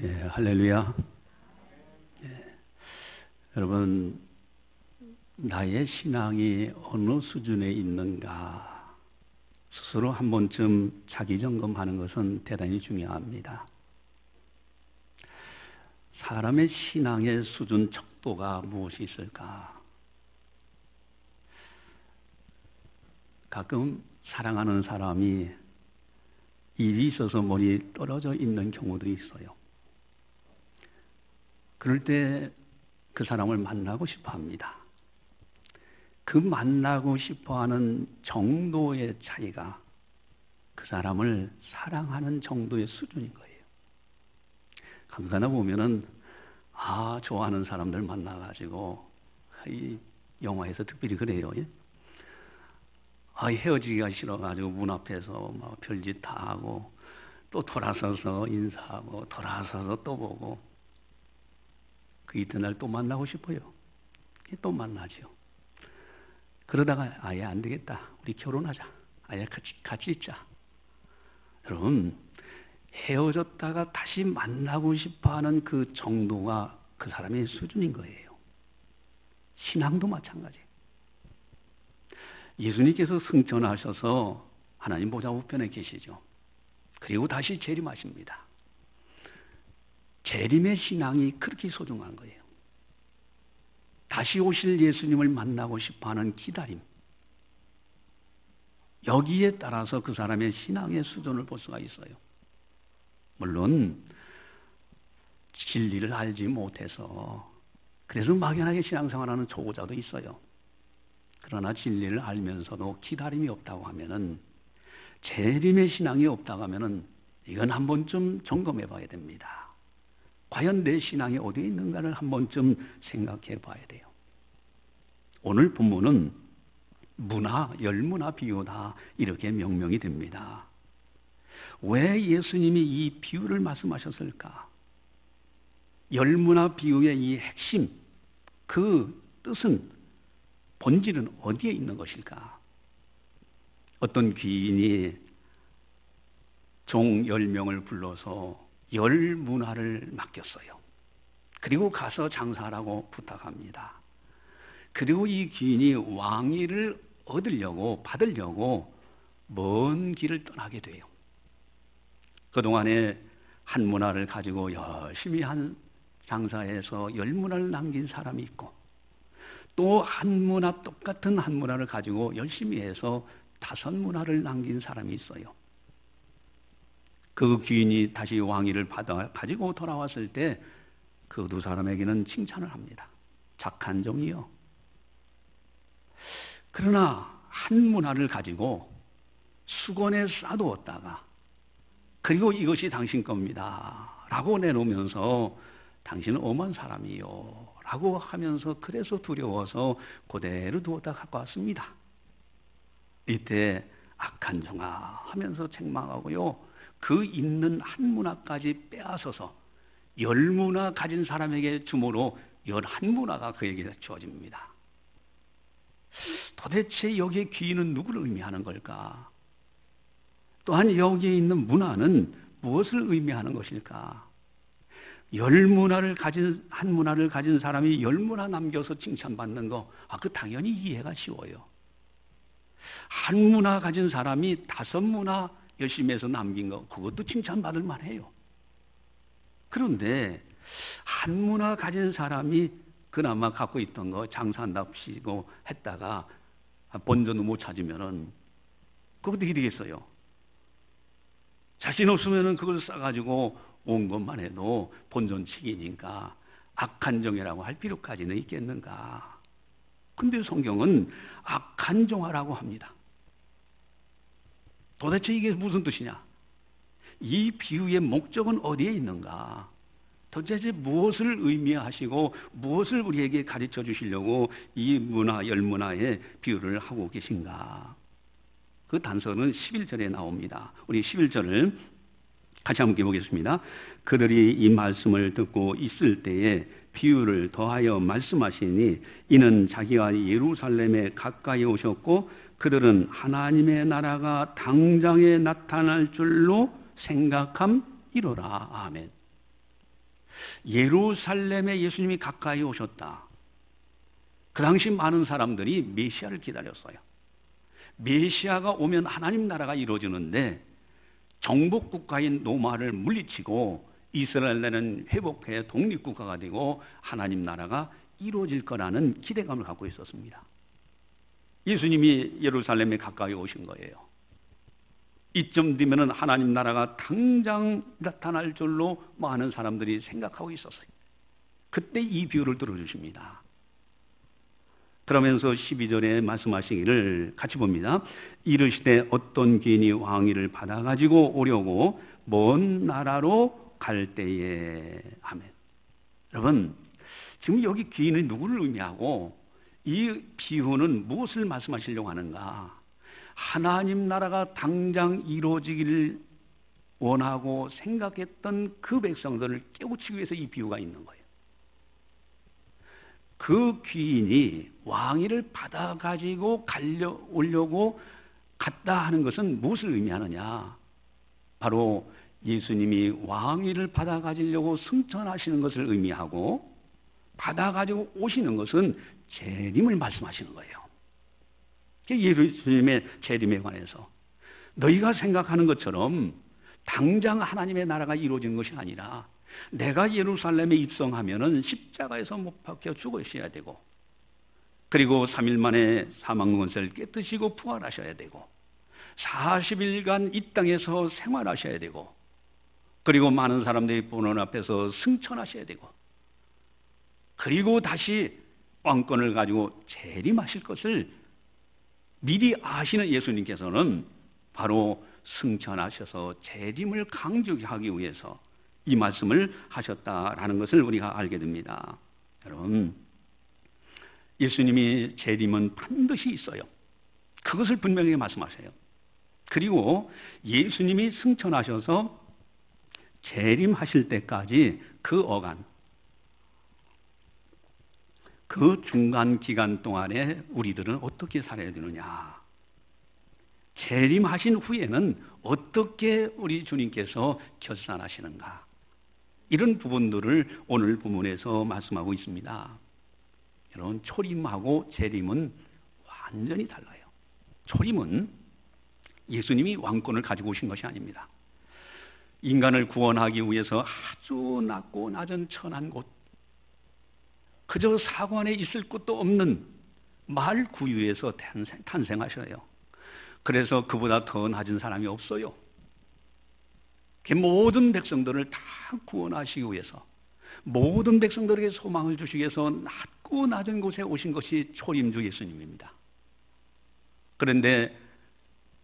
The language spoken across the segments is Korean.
예, 할렐루야. 예, 여러분, 나의 신앙이 어느 수준에 있는가 스스로 한 번쯤 자기 점검하는 것은 대단히 중요합니다. 사람의 신앙의 수준 척도가 무엇이 있을까? 가끔 사랑하는 사람이 일이 있어서 멀리 떨어져 있는 경우도 있어요. 그럴 때 그 사람을 만나고 싶어 합니다. 그 만나고 싶어 하는 정도의 차이가 그 사람을 사랑하는 정도의 수준인 거예요. 가끔가다 보면은, 좋아하는 사람들 만나가지고, 이 영화에서 특별히 그래요. 예? 헤어지기가 싫어가지고 문 앞에서 막 별짓 다 하고, 또 돌아서서 인사하고, 돌아서서 또 보고, 그 이튿날 또 만나고 싶어요. 또 만나죠. 그러다가 아예 안 되겠다. 우리 결혼하자. 아예 같이 있자. 여러분, 헤어졌다가 다시 만나고 싶어하는 그 정도가 그 사람의 수준인 거예요. 신앙도 마찬가지. 예수님께서 승천하셔서 하나님 보좌 우편에 계시죠. 그리고 다시 재림하십니다. 재림의 신앙이 그렇게 소중한 거예요. 다시 오실 예수님을 만나고 싶어하는 기다림. 여기에 따라서 그 사람의 신앙의 수준을 볼 수가 있어요. 물론 진리를 알지 못해서 그래서 막연하게 신앙생활하는 초보자도 있어요. 그러나 진리를 알면서도 기다림이 없다고 하면은, 재림의 신앙이 없다고 하면은 이건 한 번쯤 점검해 봐야 됩니다. 과연 내 신앙이 어디에 있는가를 한 번쯤 생각해 봐야 돼요. 오늘 본문은 문화, 열문화 비유다 이렇게 명명이 됩니다. 왜 예수님이 이 비유를 말씀하셨을까? 열문화 비유의 이 핵심, 그 뜻은, 본질은 어디에 있는 것일까? 어떤 귀인이 종 10명을 불러서 열문화를 맡겼어요. 그리고 가서 장사하라고 부탁합니다. 그리고 이 귀인이 왕위를 받으려고 먼 길을 떠나게 돼요. 그동안에 한 문화를 가지고 열심히 한 장사해서 10문화를 남긴 사람이 있고, 또 똑같은 한 문화를 가지고 열심히 해서 5문화를 남긴 사람이 있어요. 그 귀인이 다시 왕위를 가지고 돌아왔을 때 그 두 사람에게는 칭찬을 합니다. 착한 종이요. 그러나 한 문화를 가지고 수건에 싸두었다가, 그리고 이것이 당신 겁니다 라고 내놓으면서, 당신은 엄한 사람이요 라고 하면서, 그래서 두려워서 그대로 두었다 갖고 왔습니다. 이때 악한 종아 하면서 책망하고요, 그 있는 한 문화까지 빼앗아서 10문화 가진 사람에게 주므로 11문화가 그에게 주어집니다. 도대체 여기에 귀인은 누구를 의미하는 걸까? 또한 여기에 있는 문화는 무엇을 의미하는 것일까? 한 문화를 가진 사람이 10문화 남겨서 칭찬받는 거, 그 당연히 이해가 쉬워요. 한 문화 가진 사람이 5문화 열심히 해서 남긴 거, 그것도 칭찬받을 만해요. 그런데 한 문화 가진 사람이 그나마 갖고 있던 거 장사한답시고 했다가 본전도 못 찾으면은 그거 어떻게 되겠어요? 자신 없으면은 그걸 싸가지고 온 것만 해도 본전치기니까 악한 종이라고 할 필요까지는 있겠는가? 근데 성경은 악한 종하라고 합니다. 도대체 이게 무슨 뜻이냐? 이 비유의 목적은 어디에 있는가? 도대체 무엇을 의미하시고 무엇을 우리에게 가르쳐 주시려고 이 문화, 열문화의 비유를 하고 계신가? 그 단서는 11절에 나옵니다. 우리 11절을 같이 함께 보겠습니다. 그들이 이 말씀을 듣고 있을 때에 비유를 더하여 말씀하시니, 이는 자기와 예루살렘에 가까이 오셨고 그들은 하나님의 나라가 당장에 나타날 줄로 생각함이로라. 아멘. 예루살렘에 예수님이 가까이 오셨다. 그 당시 많은 사람들이 메시아를 기다렸어요. 메시아가 오면 하나님 나라가 이루어지는데 정복국가인 로마를 물리치고 이스라엘은 회복해 독립국가가 되고 하나님 나라가 이루어질 거라는 기대감을 갖고 있었습니다. 예수님이 예루살렘에 가까이 오신 거예요. 이쯤 되면 하나님 나라가 당장 나타날 줄로 많은 사람들이 생각하고 있었어요. 그때 이 비유를 들어주십니다. 그러면서 12절에 말씀하시기를 같이 봅니다. 이르시되 어떤 귀인이 왕위를 받아가지고 오려고 먼 나라로 갈 때에 아멘. 여러분, 지금 여기 귀인은 누구를 의미하고 이 비유는 무엇을 말씀하시려고 하는가? 하나님 나라가 당장 이루어지기를 원하고 생각했던 그 백성들을 깨우치기 위해서 이 비유가 있는 거예요. 그 귀인이 왕위를 받아가지고 오려고 갔다 하는 것은 무엇을 의미하느냐? 바로 예수님이 왕위를 받아가지려고 승천하시는 것을 의미하고 받아가지고 오시는 것은 재림을 말씀하시는 거예요. 예수님의 재림에 관해서 너희가 생각하는 것처럼 당장 하나님의 나라가 이루어진 것이 아니라 내가 예루살렘에 입성하면은 십자가에서 못 박혀 죽으셔야 되고 그리고 3일 만에 사망권세를 깨뜨시고 부활하셔야 되고 40일간 이 땅에서 생활하셔야 되고 그리고 많은 사람들이 보는 앞에서 승천하셔야 되고 그리고 다시 왕권을 가지고 재림하실 것을 미리 아시는 예수님께서는 바로 승천하셔서 재림을 강조하기 위해서 이 말씀을 하셨다라는 것을 우리가 알게 됩니다. 여러분, 예수님이 재림은 반드시 있어요. 그것을 분명히 말씀하세요. 그리고 예수님이 승천하셔서 재림하실 때까지 그 어간, 그 중간 기간 동안에 우리들은 어떻게 살아야 되느냐? 재림하신 후에는 어떻게 우리 주님께서 결산하시는가? 이런 부분들을 오늘 본문에서 말씀하고 있습니다. 여러분, 초림하고 재림은 완전히 달라요. 초림은 예수님이 왕권을 가지고 오신 것이 아닙니다. 인간을 구원하기 위해서 아주 낮고 낮은 천한 곳, 그저 사관에 있을 곳도 없는 말 구유에서 탄생하셔요. 그래서 그보다 더 낮은 사람이 없어요. 그 모든 백성들을 다 구원하시기 위해서 모든 백성들에게 소망을 주시기 위해서 낮고 낮은 곳에 오신 것이 초림주 예수님입니다. 그런데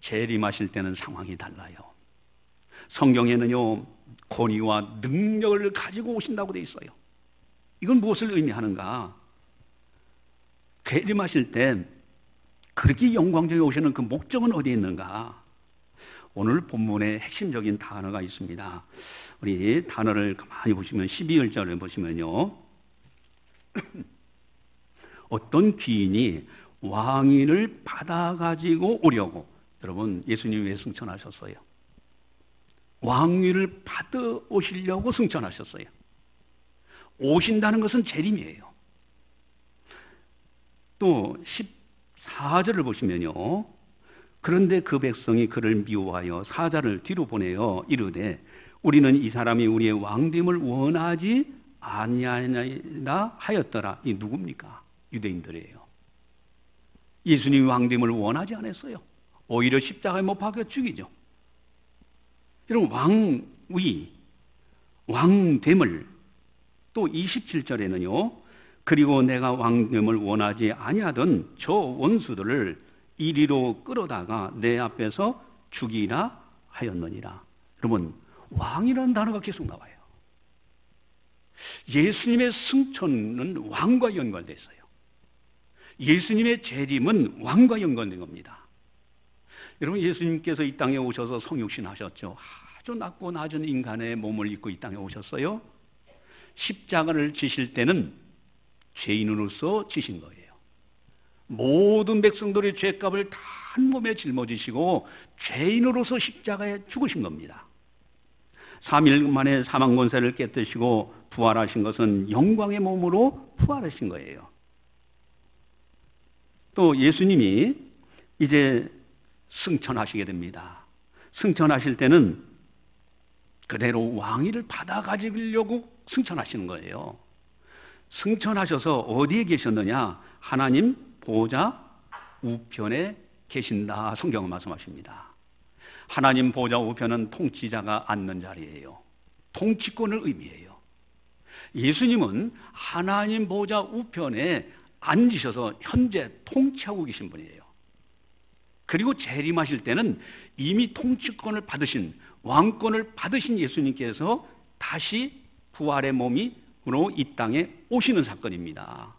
재림하실 때는 상황이 달라요. 성경에는요, 권위와 능력을 가지고 오신다고 되어 있어요. 이건 무엇을 의미하는가? 재림하실 때 그렇게 영광적에 오시는 그 목적은 어디에 있는가? 오늘 본문에 핵심적인 단어가 있습니다. 우리 단어를 가만히 보시면 12절을 보시면요. 어떤 귀인이 왕위를 받아가지고 오려고. 여러분, 예수님이 왜 승천하셨어요? 왕위를 받아 오시려고 승천하셨어요. 오신다는 것은 재림이에요. 또 14절을 보시면요. 그런데 그 백성이 그를 미워하여 사자를 뒤로 보내어 이르되 우리는 이 사람이 우리의 왕됨을 원하지 아니하였다 하였더라. 이 누굽니까? 유대인들이에요. 예수님이 왕됨을 원하지 않았어요. 오히려 십자가에 못 박혀 죽이죠. 여러분, 왕위, 왕됨을 또 27절에는요. 그리고 내가 왕됨을 원하지 아니하던 저 원수들을 이리로 끌어다가 내 앞에서 죽이라 하였느니라. 여러분, 왕이라는 단어가 계속 나와요. 예수님의 승천은 왕과 연관되어 있어요. 예수님의 재림은 왕과 연관된 겁니다. 여러분, 예수님께서 이 땅에 오셔서 성육신 하셨죠. 아주 낮고 낮은 인간의 몸을 입고 이 땅에 오셨어요. 십자가를 지실 때는 죄인으로서 지신 거예요. 모든 백성들의 죄값을 다 한 몸에 짊어지시고 죄인으로서 십자가에 죽으신 겁니다. 3일 만에 사망권세를 깨뜨시고 부활하신 것은 영광의 몸으로 부활하신 거예요. 또 예수님이 이제 승천하시게 됩니다. 승천하실 때는 그대로 왕위를 받아 가지려고 승천하시는 거예요. 승천하셔서 어디에 계셨느냐? 하나님 보좌 우편에 계신다. 성경은 말씀하십니다. 하나님 보좌 우편은 통치자가 앉는 자리예요. 통치권을 의미해요. 예수님은 하나님 보좌 우편에 앉으셔서 현재 통치하고 계신 분이에요. 그리고 재림하실 때는 이미 통치권을 받으신, 왕권을 받으신 예수님께서 다시 부활의 몸으로 이 땅에 오시는 사건입니다.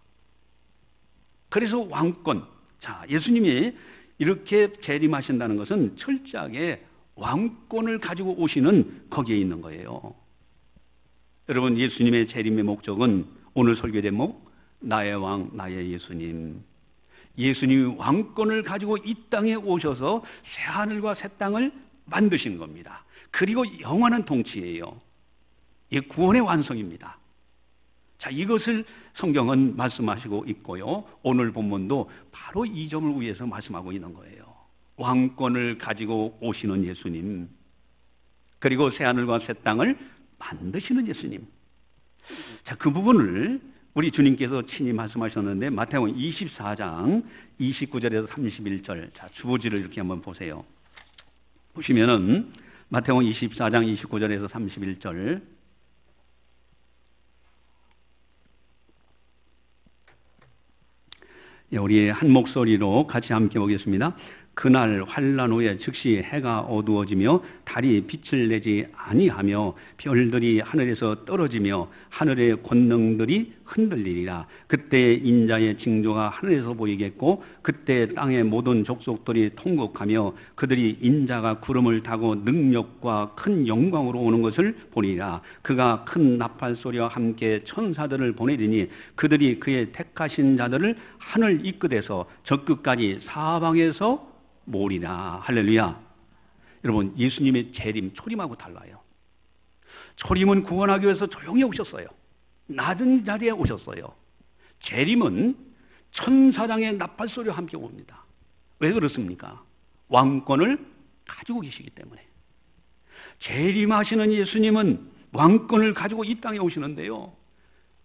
그래서 왕권, 예수님이 이렇게 재림하신다는 것은 철저하게 왕권을 가지고 오시는 거기에 있는 거예요. 여러분, 예수님의 재림의 목적은 오늘 설교 제목, 나의 왕, 나의 예수님. 예수님이 왕권을 가지고 이 땅에 오셔서 새하늘과 새 땅을 만드신 겁니다. 그리고 영원한 통치예요. 이 구원의 완성입니다. 이것을 성경은 말씀하시고 있고요. 오늘 본문도 바로 이 점을 위해서 말씀하고 있는 거예요. 왕권을 가지고 오시는 예수님, 그리고 새하늘과 새 땅을 만드시는 예수님. 그 부분을 우리 주님께서 친히 말씀하셨는데 마태복음 24장 29절에서 31절, 주보지를 이렇게 한번 보세요. 보시면은 마태복음 24장 29절에서 31절, 우리 한 목소리로 같이 함께 보겠습니다. 그날 환난 후에 즉시 해가 어두워지며 달이 빛을 내지 아니하며 별들이 하늘에서 떨어지며 하늘의 권능들이 흔들리리라. 그때 인자의 징조가 하늘에서 보이겠고 그때 땅의 모든 족속들이 통곡하며 그들이 인자가 구름을 타고 능력과 큰 영광으로 오는 것을 보리라. 그가 큰 나팔 소리와 함께 천사들을 보내리니 그들이 그의 택하신 자들을 하늘 이끝에서 저 끝까지 사방에서 모으리라. 할렐루야. 여러분, 예수님의 재림, 초림하고 달라요. 초림은 구원하기 위해서 조용히 오셨어요. 낮은 자리에 오셨어요. 재림은 천사장의 나팔소리와 함께 옵니다. 왜 그렇습니까? 왕권을 가지고 계시기 때문에. 재림하시는 예수님은 왕권을 가지고 이 땅에 오시는데요,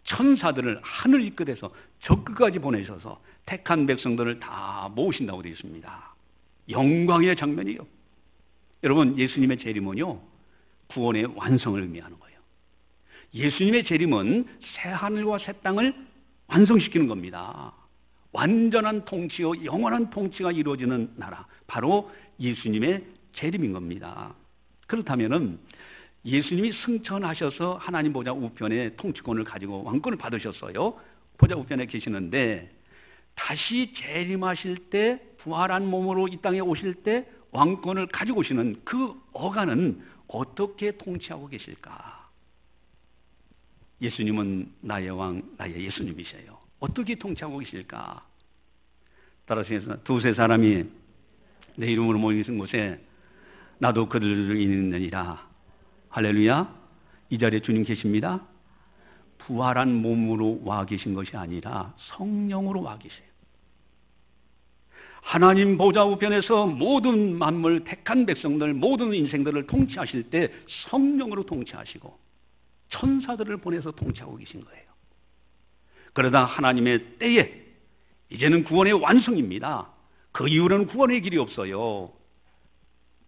천사들을 하늘 이 끝에서 저 끝까지 보내셔서 택한 백성들을 다 모으신다고 되어 있습니다. 영광의 장면이요. 여러분, 예수님의 재림은요, 구원의 완성을 의미하는 거예요. 예수님의 재림은 새 하늘과 새 땅을 완성시키는 겁니다. 완전한 통치요, 영원한 통치가 이루어지는 나라, 바로 예수님의 재림인 겁니다. 그렇다면은 예수님이 승천하셔서 하나님 보좌 우편에 통치권을 가지고 왕권을 받으셨어요. 보좌 우편에 계시는데 다시 재림하실 때, 부활한 몸으로 이 땅에 오실 때 왕권을 가지고 오시는 그 어간은 어떻게 통치하고 계실까? 예수님은 나의 왕, 나의 예수님이세요. 어떻게 통치하고 계실까? 따라서 두세 사람이 내 이름으로 모이는 곳에 나도 그들을 있느니라. 할렐루야. 이 자리에 주님 계십니다. 부활한 몸으로 와 계신 것이 아니라 성령으로 와 계세요. 하나님 보좌 우편에서 모든 만물, 택한 백성들, 모든 인생들을 통치하실 때 성령으로 통치하시고 천사들을 보내서 통치하고 계신 거예요. 그러다 하나님의 때에 이제는 구원의 완성입니다. 그 이후로는 구원의 길이 없어요.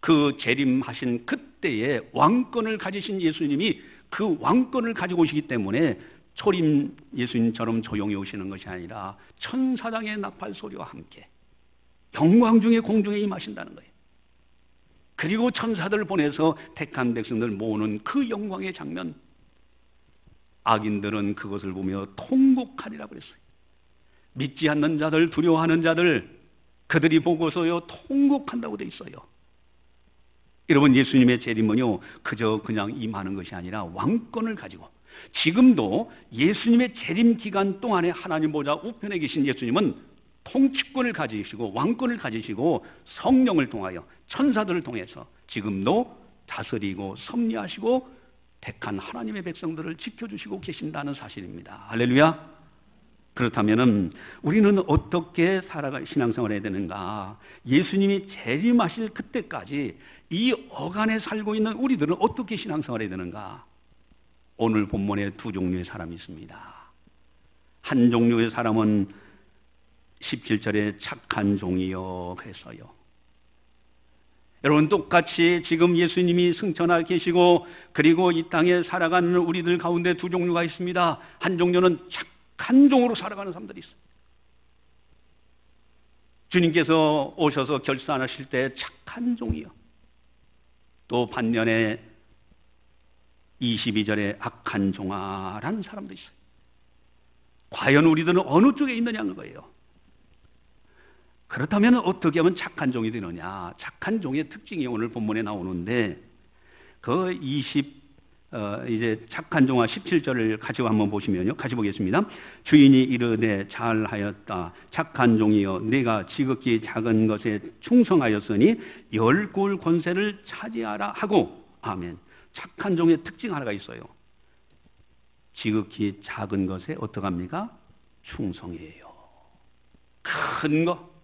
그 재림하신 그때에 왕권을 가지신 예수님이 그 왕권을 가지고 오시기 때문에 초림 예수님처럼 조용히 오시는 것이 아니라 천사장의 나팔 소리와 함께 영광 중에 공중에 임하신다는 거예요. 그리고 천사들을 보내서 택한 백성들 모으는 그 영광의 장면, 악인들은 그것을 보며 통곡하리라고 그랬어요. 믿지 않는 자들, 두려워하는 자들, 그들이 보고서요 통곡한다고 돼 있어요. 여러분, 예수님의 재림은요 그저 그냥 임하는 것이 아니라 왕권을 가지고, 지금도 예수님의 재림 기간 동안에 하나님 보좌 우편에 계신 예수님은 통치권을 가지시고 왕권을 가지시고 성령을 통하여 천사들을 통해서 지금도 다스리고 섭리하시고 택한 하나님의 백성들을 지켜주시고 계신다는 사실입니다. 할렐루야. 그렇다면 우리는 어떻게 신앙생활을 해야 되는가? 예수님이 재림하실 그때까지 이 어간에 살고 있는 우리들은 어떻게 신앙생활을 해야 되는가? 오늘 본문에 두 종류의 사람이 있습니다. 한 종류의 사람은 17절에 착한 종이요 그랬어요. 여러분, 똑같이 지금 예수님이 승천하 계시고 그리고 이 땅에 살아가는 우리들 가운데 두 종류가 있습니다. 한 종류는 착한 종으로 살아가는 사람들이 있어요. 주님께서 오셔서 결산하실 때 착한 종이요. 또 반면에 22절에 악한 종아라는 사람도 있어요. 과연 우리들은 어느 쪽에 있느냐는 거예요. 그렇다면 어떻게 하면 착한 종이 되느냐? 착한 종의 특징이 오늘 본문에 나오는데 이제 착한 종아 17절을 가지고 한번 보시면요. 같이 보겠습니다. 주인이 이르되 잘하였다. 착한 종이여 네가 지극히 작은 것에 충성하였으니 열골 권세를 차지하라 하고. 아멘. 착한 종의 특징 하나가 있어요. 지극히 작은 것에 어떡합니까? 충성이에요. 큰 거.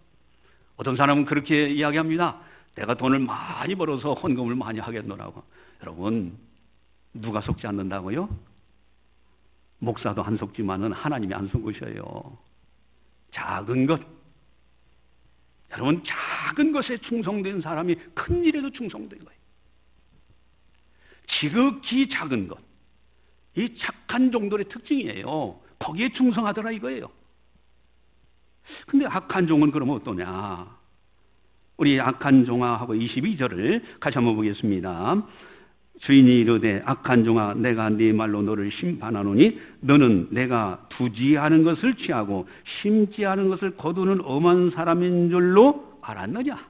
어떤 사람은 그렇게 이야기합니다. 내가 돈을 많이 벌어서 헌금을 많이 하겠노라고. 여러분, 누가 속지 않는다고요? 목사도 안 속지만은 하나님이 안 속으셔요. 작은 것. 여러분, 작은 것에 충성된 사람이 큰 일에도 충성된 거예요. 지극히 작은 것. 이 착한 종들의 특징이에요. 거기에 충성하더라 이거예요. 근데 악한 종은 그러면 어떠냐? 우리 악한 종아하고 22절을 같이 한번 보겠습니다. 주인이 이르되 악한 종아 내가 네 말로 너를 심판하노니 너는 내가 두지 않은 것을 취하고 심지 않은 것을 거두는 엄한 사람인 줄로 알았느냐?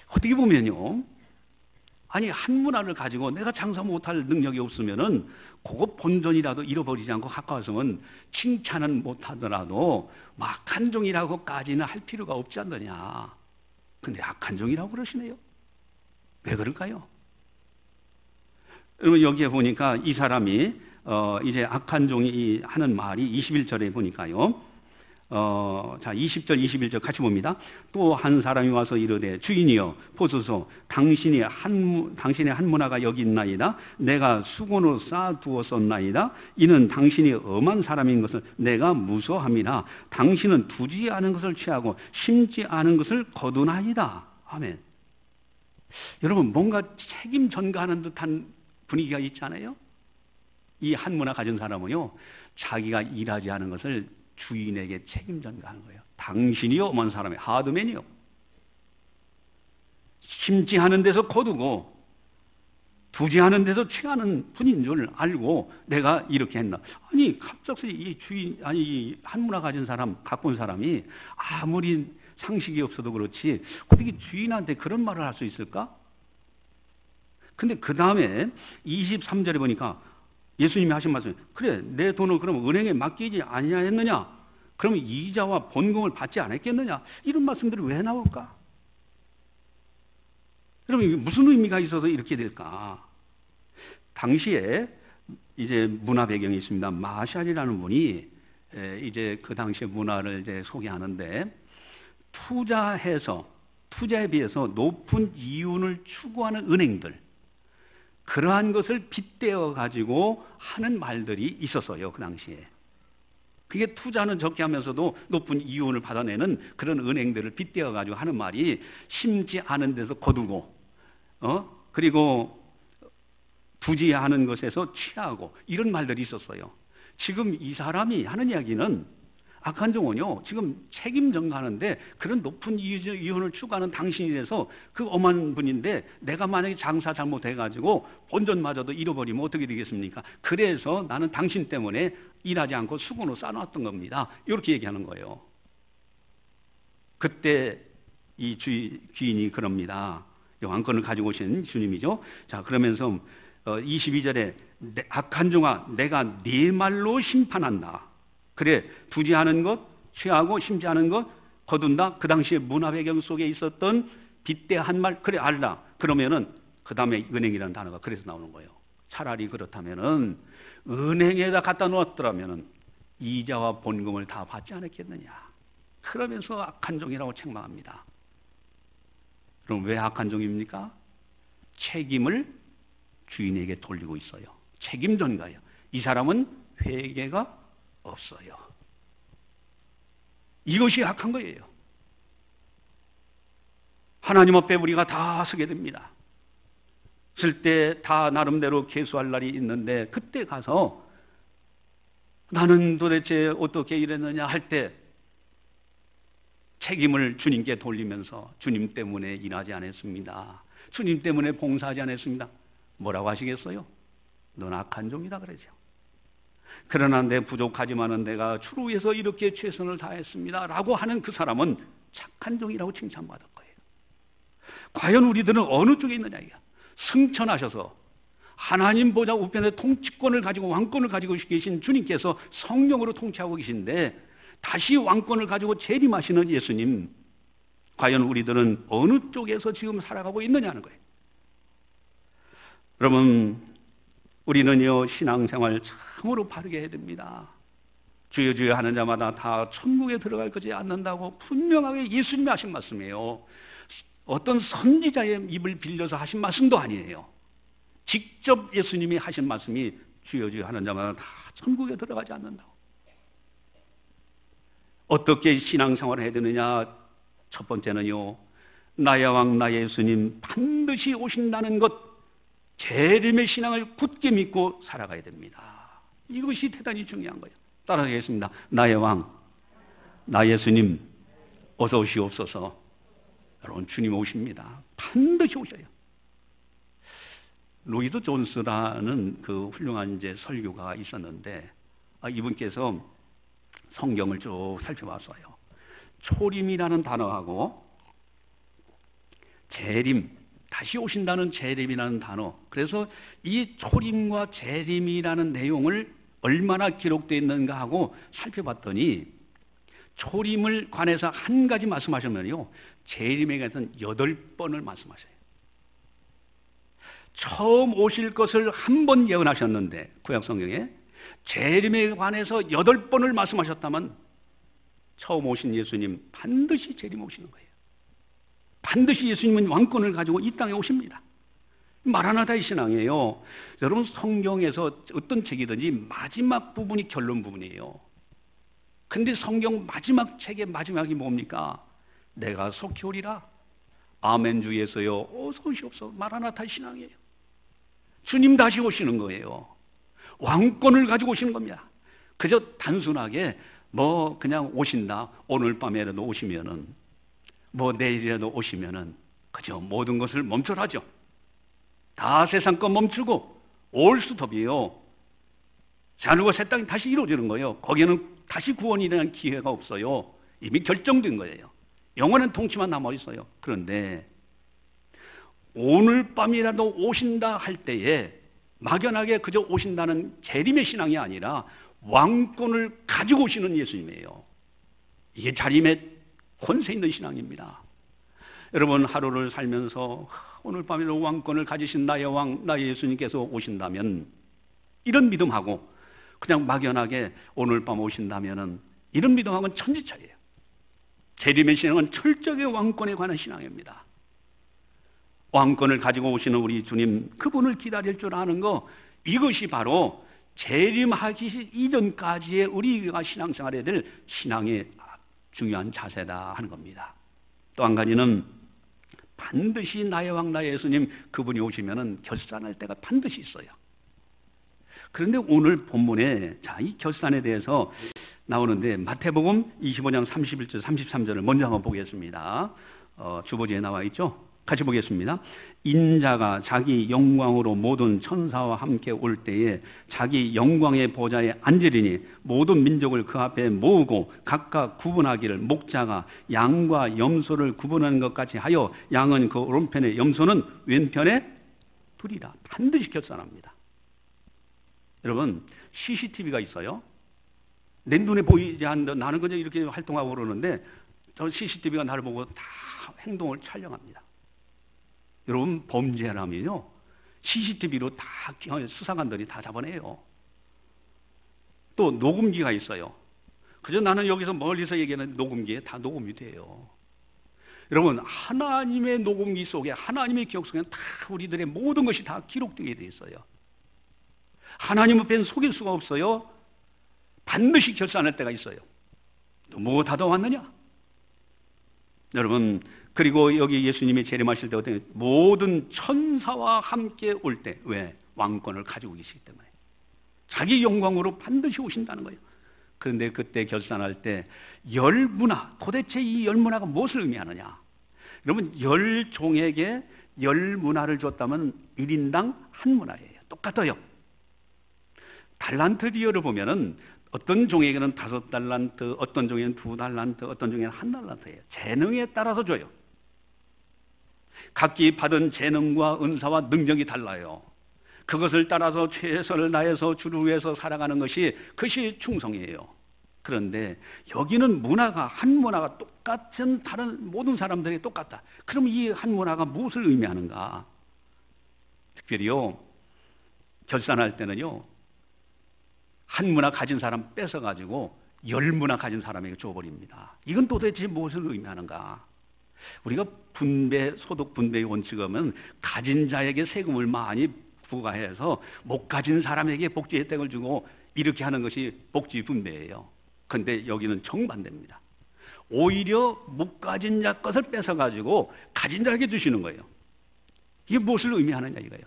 어떻게 보면요, 아니 한 문화를 가지고 내가 장사 못할 능력이 없으면은 그거 본전이라도 잃어버리지 않고 가까워서는 칭찬은 못하더라도 악한 종이라고까지는 할 필요가 없지 않느냐. 근데 악한 종이라고 그러시네요. 왜 그럴까요? 여러분, 여기에 보니까 이 사람이 이제 악한 종이 하는 말이 21절에 보니까요. 자, 20절, 21절 같이 봅니다. 또 한 사람이 와서 이르되 주인이여 보소서 당신의 한 문화가 여기 있나이다. 내가 수건으로 쌓아두었었나이다. 이는 당신이 엄한 사람인 것을 내가 무서워함이나 당신은 두지 않은 것을 취하고 심지 않은 것을 거두나이다. 아멘. 여러분, 뭔가 책임 전가하는 듯한 분위기가 있잖아요. 이 한 문화 가진 사람은요, 자기가 일하지 않은 것을 주인에게 책임 전가하는 거예요. 당신이 엄한 사람이 하드맨이요. 심지 않은 데서 거두고 두지 않은 데서 취하는 분인 줄 알고 내가 이렇게 했나. 아니 갑자기 이 주인, 아니 이 한문화 가진 사람, 갖고 온 사람이 아무리 상식이 없어도 그렇지 어떻게 주인한테 그런 말을 할 수 있을까? 근데 그 다음에 23절에 보니까 예수님이 하신 말씀이 그래 내 돈을 그럼 은행에 맡기지 아니하였느냐? 그러면 이자와 본금을 받지 않았겠느냐? 이런 말씀들이 왜 나올까? 여러분 이게 무슨 의미가 있어서 이렇게 될까? 당시에 이제 문화 배경이 있습니다. 마샬이라는 분이 이제 그 당시의 문화를 이제 소개하는데 투자에 비해서 높은 이윤을 추구하는 은행들, 그러한 것을 빗대어 가지고 하는 말들이 있었어요. 그 당시에. 그게 투자는 적게 하면서도 높은 이윤을 받아내는 그런 은행들을 빗대어 가지고 하는 말이 심지 않은 데서 거두고 그리고 두지 않은 것에서 취하고 이런 말들이 있었어요. 지금 이 사람이 하는 이야기는 악한 종은요, 지금 책임 전가하는데 그런 높은 이윤을 추구하는 당신이라서 그 엄한 분인데 내가 만약에 장사 잘못해가지고 본전마저도 잃어버리면 어떻게 되겠습니까? 그래서 나는 당신 때문에 일하지 않고 수건으로 쌓아놨던 겁니다. 이렇게 얘기하는 거예요. 그때 이 귀인이 그럽니다. 왕권을 가지고 오신 주님이죠. 자, 그러면서 22절에 악한 종아 내가 네 말로 심판한다. 그래 두지 않은 것, 취하고 심지 않은 것 거둔다. 그 당시에 문화 배경 속에 있었던 빗대한 말 그래 알라. 그러면은 그 다음에 은행이라는 단어가 그래서 나오는 거예요. 차라리 그렇다면은 은행에다 갖다 놓았더라면은 이자와 본금을 다 받지 않았겠느냐. 그러면서 악한 종이라고 책망합니다. 그럼 왜 악한 종입니까? 책임을 주인에게 돌리고 있어요. 책임 전가요. 이 사람은 회개가 없어요. 이것이 악한 거예요. 하나님 앞에 우리가 다 서게 됩니다. 쓸 때 다 나름대로 계수할 날이 있는데 그때 가서 나는 도대체 어떻게 이랬느냐 할 때 책임을 주님께 돌리면서 주님 때문에 일하지 않았습니다. 주님 때문에 봉사하지 않았습니다. 뭐라고 하시겠어요? 넌 악한 종이다 그러죠. 그러나 내 부족하지만은 내가 주를 위해서 이렇게 최선을 다했습니다 라고 하는 그 사람은 착한 종이라고 칭찬받을 거예요. 과연 우리들은 어느 쪽에 있느냐 이거. 승천하셔서 하나님 보좌 우편에 통치권을 가지고 왕권을 가지고 계신 주님께서 성령으로 통치하고 계신데 다시 왕권을 가지고 재림하시는 예수님, 과연 우리들은 어느 쪽에서 지금 살아가고 있느냐는 거예요. 여러분, 우리는요 신앙생활 참으로 바르게 해야 됩니다. 주여 주여 하는 자마다 다 천국에 들어갈 것이 않는다고 분명하게 예수님이 하신 말씀이에요. 어떤 선지자의 입을 빌려서 하신 말씀도 아니에요. 직접 예수님이 하신 말씀이 주여 주여 하는 자마다 다 천국에 들어가지 않는다고. 어떻게 신앙생활을 해야 되느냐? 첫 번째는요, 나의 왕 나의 예수님 반드시 오신다는 것, 재림의 신앙을 굳게 믿고 살아가야 됩니다. 이것이 대단히 중요한 거예요. 따라하겠습니다. 나의 왕 나의 예수님 어서 오시옵소서. 여러분, 주님 오십니다. 반드시 오셔요. 로이드 존스라는 그 훌륭한 이제 설교가가 있었는데 이분께서 성경을 쭉 살펴봤어요. 초림이라는 단어하고 재림, 다시 오신다는 재림이라는 단어, 그래서 이 초림과 재림이라는 내용을 얼마나 기록되어 있는가 하고 살펴봤더니 초림을 관해서 한 가지 말씀하시면요 재림에 관해서는 8번을 말씀하셔요. 처음 오실 것을 한 번 예언하셨는데 구약성경에 재림에 관해서 8번을 말씀하셨다면 처음 오신 예수님 반드시 재림 오시는 거예요. 반드시 예수님은 왕권을 가지고 이 땅에 오십니다. 마라나다의 신앙이에요. 여러분, 성경에서 어떤 책이든지 마지막 부분이 결론 부분이에요. 근데 성경 마지막 책의 마지막이 뭡니까? 내가 속히 오리라. 아멘 주에서요 어서 오시옵소서. 마라나다의 신앙이에요. 주님 다시 오시는 거예요. 왕권을 가지고 오시는 겁니다. 그저 단순하게 뭐 그냥 오신다, 오늘 밤에라도 오시면은, 뭐 내일이라도 오시면은 그저 모든 것을 멈춰라죠. 다 세상 것 멈추고 올스톱이에요. 하늘과 새 땅이 다시 이루어지는 거예요. 거기에는 다시 구원이 대한 기회가 없어요. 이미 결정된 거예요. 영원한 통치만 남아 있어요. 그런데 오늘 밤이라도 오신다 할 때에 막연하게 그저 오신다는 재림의 신앙이 아니라 왕권을 가지고 오시는 예수님이에요. 이게 자림의 권세 있는 신앙입니다. 여러분, 하루를 살면서 오늘 밤에도 왕권을 가지신 나의 왕 나의 예수님께서 오신다면, 이런 믿음하고 그냥 막연하게 오늘 밤 오신다면은, 이런 믿음하고는 천지차이에요. 재림의 신앙은 철저하게 왕권에 관한 신앙입니다. 왕권을 가지고 오시는 우리 주님, 그분을 기다릴 줄 아는 거, 이것이 바로 재림하기 이전까지의 우리가 신앙생활해야 될 신앙의 중요한 자세다 하는 겁니다. 또 한 가지는 반드시 나의 왕 나의 예수님 그분이 오시면은 결산할 때가 반드시 있어요. 그런데 오늘 본문에 이 결산에 대해서 나오는데, 마태복음 25장 31절 33절을 먼저 한번 보겠습니다. 주보지에 나와 있죠. 같이 보겠습니다. 인자가 자기 영광으로 모든 천사와 함께 올 때에 자기 영광의 보좌에 앉으리니 모든 민족을 그 앞에 모으고 각각 구분하기를, 목자가 양과 염소를 구분하는 것 같이 하여 양은 그 오른편에 염소는 왼편에 두리라. 반드시 결산합니다. 여러분, CCTV가 있어요. 내 눈에 보이지 않는데 나는 그냥 이렇게 활동하고 그러는데 저 CCTV가 나를 보고 다 행동을 촬영합니다. 여러분, 범죄라면요 CCTV로 다 수사관들이 다 잡아내요. 또 녹음기가 있어요. 그저 나는 여기서 멀리서 얘기하는 녹음기에 다 녹음이 돼요. 여러분, 하나님의 녹음기 속에, 하나님의 기억 속에는 다 우리들의 모든 것이 다 기록되게 돼 있어요. 하나님 앞에는 속일 수가 없어요. 반드시 결산할 때가 있어요. 무엇하다 왔느냐? 여러분, 그리고 여기 예수님이 재림하실 때 어떤 모든 천사와 함께 올 때, 왜? 왕권을 가지고 계시기 때문에 자기 영광으로 반드시 오신다는 거예요. 그런데 그때 결산할 때 열문화, 도대체 이 열문화가 무엇을 의미하느냐? 여러분, 열 종에게 열문화를 줬다면 1인당 한 문화예요. 똑같아요. 달란트 비율을 보면은 어떤 종에게는 5달란트, 어떤 종에는 2달란트, 어떤 종에는 1달란트예요. 재능에 따라서 줘요. 각기 받은 재능과 은사와 능력이 달라요. 그것을 따라서 최선을 다해서 주를 위해서 살아가는 것이, 그것이 충성이에요. 그런데 여기는 문화가, 한 문화가 똑같은 다른 모든 사람들이 똑같다. 그럼 이 한 문화가 무엇을 의미하는가? 특별히요, 결산할 때는요, 한 문화 가진 사람 뺏어가지고 10문화 가진 사람에게 줘버립니다. 이건 도대체 무엇을 의미하는가? 우리가 소득 분배의 원칙을 보면 가진 자에게 세금을 많이 부과해서 못 가진 사람에게 복지 혜택을 주고 이렇게 하는 것이 복지 분배예요. 그런데 여기는 정반대입니다. 오히려 못 가진 자 것을 뺏어가지고 가진 자에게 주시는 거예요. 이게 무엇을 의미하느냐 이거예요.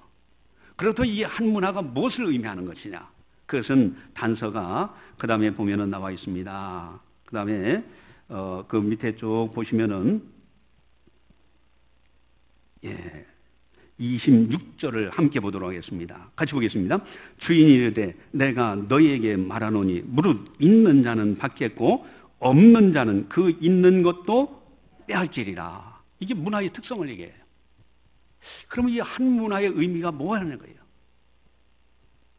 그렇다면 이 한 문화가 무엇을 의미하는 것이냐? 그것은 단서가 그 다음에 보면은 나와 있습니다. 그 다음에 그 밑에 쭉 보시면은 26절을 함께 보도록 하겠습니다. 같이 보겠습니다. 주인이 이르되 내가 너희에게 말하노니 무릇 있는 자는 받겠고 없는 자는 그 있는 것도 빼앗기리라. 이게 문화의 특성을 얘기해요. 그러면 이 한 문화의 의미가 뭐하는 거예요?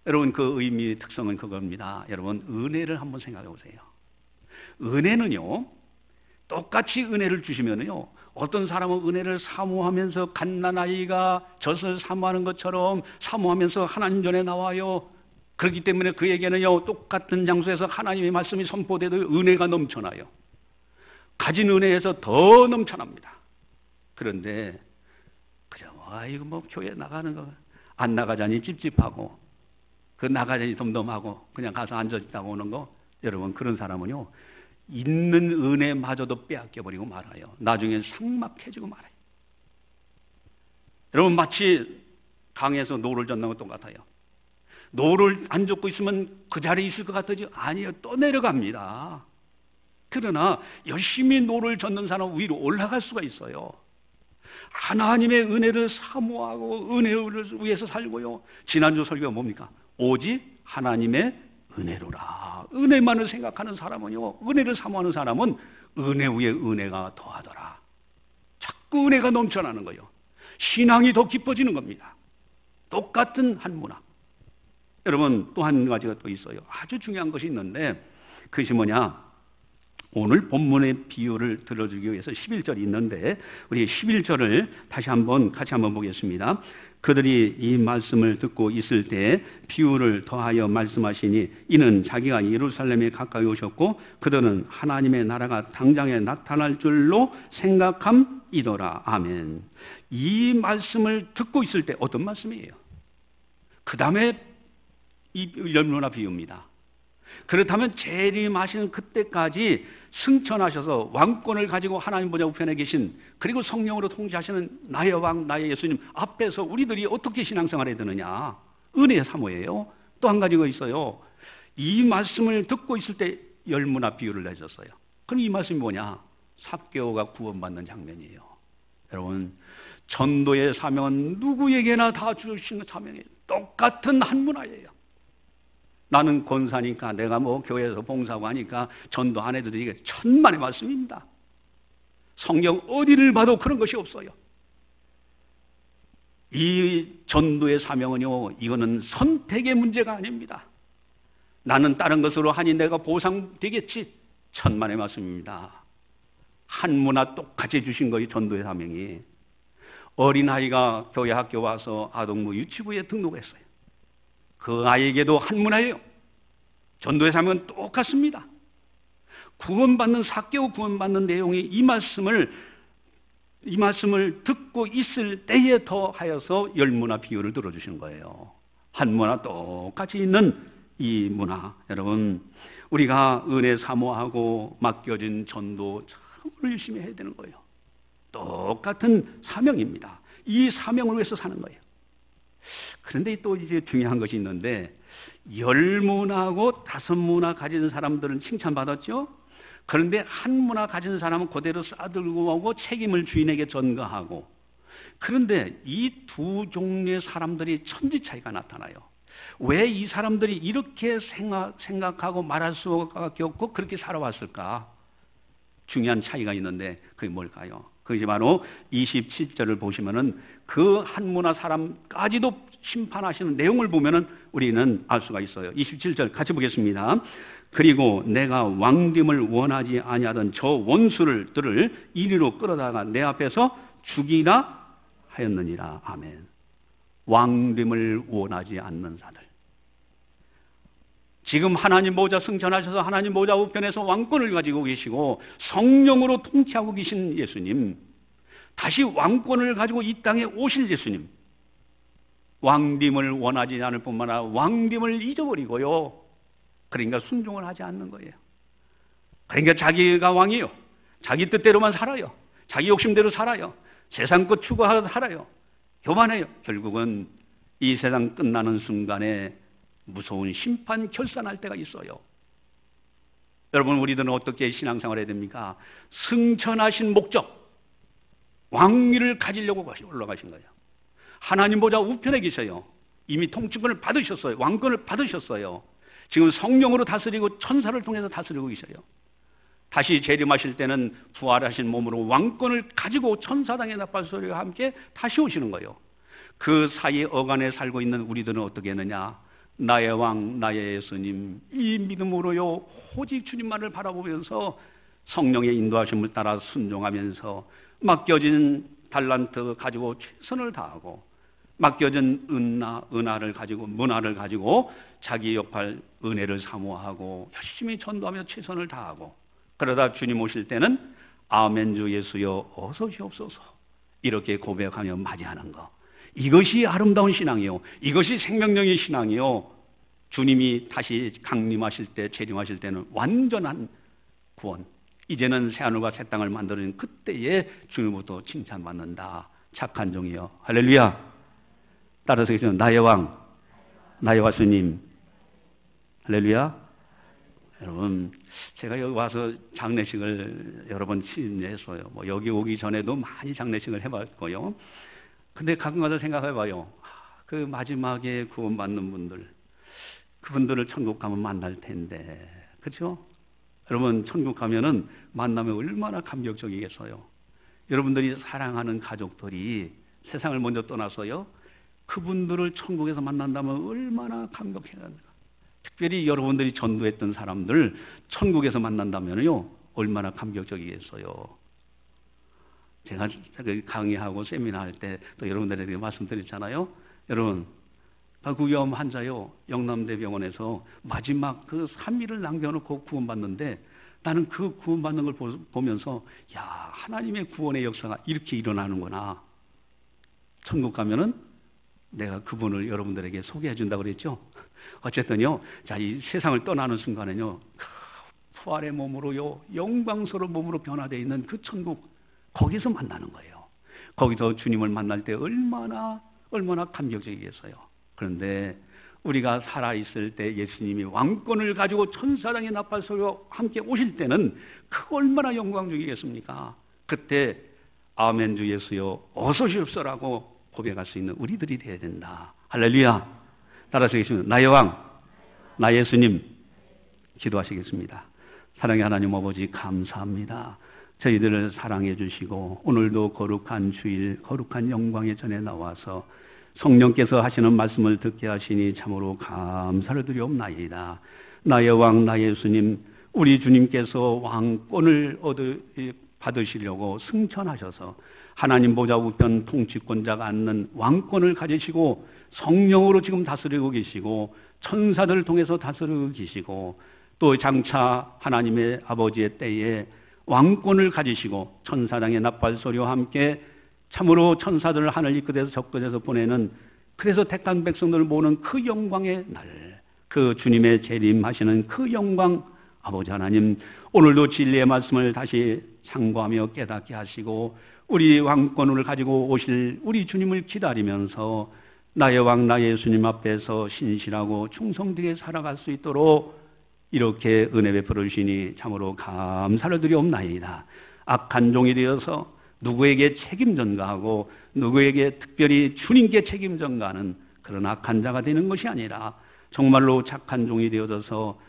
여러분, 그 의미의 특성은 그겁니다. 여러분, 은혜를 한번 생각해 보세요. 은혜는요, 똑같이 은혜를 주시면요, 어떤 사람은 은혜를 사모하면서 갓난아이가 젖을 사모하는 것처럼 사모하면서 하나님 전에 나와요. 그렇기 때문에 그에게는요, 똑같은 장소에서 하나님의 말씀이 선포되도 은혜가 넘쳐나요. 가진 은혜에서 더 넘쳐납니다. 그런데 그냥 이거 뭐 교회 나가는 거 안 나가자니 찝찝하고, 그 나가자니 덤덤하고 그냥 가서 앉아있다고 오는 거, 여러분, 그런 사람은요, 있는 은혜마저도 빼앗겨버리고 말아요. 나중엔 삭막해지고 말아요. 여러분, 마치 강에서 노를 젓는 것 똑같아요. 노를 안 젓고 있으면 그 자리에 있을 것 같으죠? 아니에요. 또 내려갑니다. 그러나 열심히 노를 젓는 사람은 위로 올라갈 수가 있어요. 하나님의 은혜를 사모하고 은혜를 위해서 살고요. 지난주 설교가 뭡니까? 오직 하나님의 은혜로라. 은혜만을 생각하는 사람은요, 은혜를 사모하는 사람은 은혜 위에 은혜가 더하더라. 자꾸 은혜가 넘쳐나는 거예요. 신앙이 더 깊어지는 겁니다. 똑같은 한 문화. 여러분, 또 한 가지가 또 있어요. 아주 중요한 것이 있는데, 그것이 뭐냐? 오늘 본문의 비유를 들어주기 위해서 11절이 있는데, 우리 11절을 다시 한번 같이 한번 보겠습니다. 그들이 이 말씀을 듣고 있을 때 비유를 더하여 말씀하시니 이는 자기가 예루살렘에 가까이 오셨고 그들은 하나님의 나라가 당장에 나타날 줄로 생각함이더라. 아멘. 이 말씀을 듣고 있을 때 어떤 말씀이에요? 그 다음에 이 열문화 비유입니다. 그렇다면 재림하시는 그때까지 승천하셔서 왕권을 가지고 하나님 보좌 우편에 계신, 그리고 성령으로 통치하시는 나의 왕, 나의 예수님 앞에서 우리들이 어떻게 신앙생활을 해야 되느냐? 은혜의 사모예요. 또 한 가지가 있어요. 이 말씀을 듣고 있을 때 열문화 비유를 내줬어요. 그럼 이 말씀이 뭐냐? 삭개오가 구원받는 장면이에요. 여러분, 전도의 사명은 누구에게나 다 주시는 사명이에요. 똑같은 한 문화예요. 나는 권사니까 내가 뭐 교회에서 봉사하고 하니까 전도 안 해도 이게 천만의 말씀입니다. 성경 어디를 봐도 그런 것이 없어요. 이 전도의 사명은요, 이거는 선택의 문제가 아닙니다. 나는 다른 것으로 하니 내가 보상되겠지. 천만의 말씀입니다. 한 문화 똑같이 주신 거예요, 전도의 사명이. 어린아이가 교회 학교 와서 아동부 유치부에 등록했어요. 그 아이에게도 한 문화예요. 전도의 삶은 똑같습니다. 구원받는, 4개월 구원받는 내용이 이 말씀을 듣고 있을 때에 더하여서 열문화 비유를 들어주시는 거예요. 한 문화 똑같이 있는 이 문화. 여러분, 우리가 은혜 사모하고 맡겨진 전도 참으로 열심히 해야 되는 거예요. 똑같은 사명입니다. 이 사명을 위해서 사는 거예요. 그런데 또 이제 중요한 것이 있는데, 10문화하고 5문화 가진 사람들은 칭찬받았죠? 그런데 한 문화 가진 사람은 그대로 싸들고 오고 책임을 주인에게 전가하고, 그런데 이 두 종류의 사람들이 천지 차이가 나타나요. 왜 이 사람들이 이렇게 생각하고 말할 수밖에 없고 그렇게 살아왔을까? 중요한 차이가 있는데 그게 뭘까요? 그게 바로 27절을 보시면은 그 한 문화 사람까지도 심판하시는 내용을 보면은 우리는 알 수가 있어요. 27절 같이 보겠습니다. 그리고 내가 왕됨을 원하지 아니하던 저 원수들을 이리로 끌어다가 내 앞에서 죽이라 하였느니라. 아멘. 왕됨을 원하지 않는 자들. 지금 하나님 보좌 승천하셔서 하나님 보좌 우편에서 왕권을 가지고 계시고 성령으로 통치하고 계신 예수님, 다시 왕권을 가지고 이 땅에 오실 예수님, 왕됨을 원하지 않을 뿐만 아니라 왕됨을 잊어버리고요, 그러니까 순종을 하지 않는 거예요. 그러니까 자기가 왕이에요. 자기 뜻대로만 살아요. 자기 욕심대로 살아요. 세상 것 추구하러 살아요. 교만해요. 결국은 이 세상 끝나는 순간에 무서운 심판 결산할 때가 있어요. 여러분, 우리들은 어떻게 신앙생활을 해야 됩니까? 승천하신 목적, 왕위를 가지려고 올라가신 거예요. 하나님 보좌 우편에 계셔요. 이미 통치권을 받으셨어요. 왕권을 받으셨어요. 지금 성령으로 다스리고 천사를 통해서 다스리고 계셔요. 다시 재림하실 때는 부활하신 몸으로 왕권을 가지고 천사당의 나팔 소리와 함께 다시 오시는 거예요. 그 사이 어간에 살고 있는 우리들은 어떻게 했느냐? 나의 왕, 나의 예수님, 이 믿음으로요, 오직 주님만을 바라보면서 성령의 인도하심을 따라 순종하면서 맡겨진 달란트 가지고 최선을 다하고, 맡겨진 은하를 가지고, 문화를 가지고 자기 역할, 은혜를 사모하고 열심히 전도하며 최선을 다하고, 그러다 주님 오실 때는 아멘 주 예수여 어서 오시옵소서 이렇게 고백하며 맞이하는 것, 이것이 아름다운 신앙이요, 이것이 생명력의 신앙이요. 주님이 다시 강림하실 때, 재림하실 때는 완전한 구원, 이제는 새하늘과 새 땅을 만드는 그때에 주님부터 칭찬받는다. 착한 종이여. 할렐루야. 따라서 계시는 나의 왕, 나의 와수님. 할렐루야. 여러분, 제가 여기 와서 장례식을 여러 번 치했어요. 뭐 여기 오기 전에도 많이 장례식을 해봤고요. 근데 가끔가다 생각해봐요. 그 마지막에 구원받는 분들, 그분들을 천국 가면 만날 텐데, 그렇죠? 여러분, 천국 가면은 만나면 얼마나 감격적이겠어요. 여러분들이 사랑하는 가족들이 세상을 먼저 떠나서요, 그분들을 천국에서 만난다면 얼마나 감격해합니까? 특별히 여러분들이 전도했던 사람들 천국에서 만난다면요, 얼마나 감격적이겠어요. 제가 강의하고 세미나 할 때 또 여러분들에게 말씀드렸잖아요. 여러분, 구염 환자요, 영남대병원에서 마지막 그 3일을 남겨놓고 구원받는데, 나는 그 구원받는 걸 보면서, 야, 하나님의 구원의 역사가 이렇게 일어나는구나. 천국 가면은 내가 그분을 여러분들에게 소개해 준다고 그랬죠. 어쨌든요, 자, 이 세상을 떠나는 순간에는요, 부활의 몸으로요, 영광스러운 몸으로 변화되어 있는 그 천국, 거기서 만나는 거예요. 거기서 주님을 만날 때 얼마나 감격적이겠어요. 그런데 우리가 살아있을 때 예수님이 왕권을 가지고 천사장의 나팔 소리와 함께 오실 때는 그 얼마나 영광적이겠습니까? 그때 아멘 주 예수여 어서 오시옵소서라고 고백할 수 있는 우리들이 되어야 된다. 할렐루야. 따라서 계시면 나의 왕, 나의 예수님, 기도하시겠습니다. 사랑의 하나님 아버지, 감사합니다. 저희들을 사랑해 주시고 오늘도 거룩한 주일, 거룩한 영광의 전에 나와서 성령께서 하시는 말씀을 듣게 하시니 참으로 감사를 드리옵나이다. 나의 왕, 나의 예수님, 우리 주님께서 왕권을 받으시려고 승천하셔서 하나님 보좌 우편 통치권자가 앉는 왕권을 가지시고 성령으로 지금 다스리고 계시고 천사들을 통해서 다스리고 계시고 또 장차 하나님의 아버지의 때에 왕권을 가지시고 천사장의 나팔소리와 함께 참으로 천사들을 하늘 이 끝에서 저 끝에서 보내는 그래서 택한 백성들을 모으는 그 영광의 날, 그 주님의 재림하시는 그 영광 아버지 하나님 오늘도 진리의 말씀을 다시 상고하며 깨닫게 하시고 우리 왕권을 가지고 오실 우리 주님을 기다리면서 나의 왕 나의 예수님 앞에서 신실하고 충성되게 살아갈 수 있도록 이렇게 은혜 베풀어 주시니 참으로 감사를 드리옵나이다. 악한 종이 되어서 누구에게 책임 전가하고 누구에게 특별히 주님께 책임 전가하는 그런 악한 자가 되는 것이 아니라 정말로 착한 종이 되어서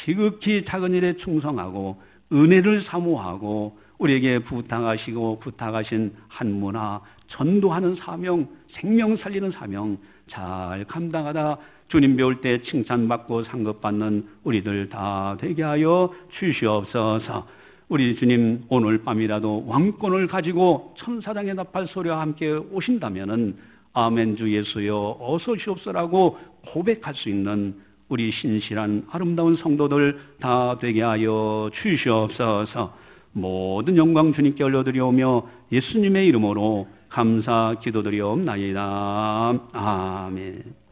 지극히 작은 일에 충성하고 은혜를 사모하고 우리에게 부탁하신 한문화 전도하는 사명, 생명 살리는 사명 잘 감당하다 주님 배울 때 칭찬받고 상급받는 우리들 다 되게 하여 주시옵소서. 우리 주님 오늘 밤이라도 왕권을 가지고 천사장의 나팔 소리와 함께 오신다면은 아멘 주 예수여 어서 오시옵소라고 고백할 수 있는 우리 신실한 아름다운 성도들 다 되게 하여 주시옵소서. 모든 영광 주님께 올려드리오며 예수님의 이름으로 감사 기도드리옵나이다. 아멘.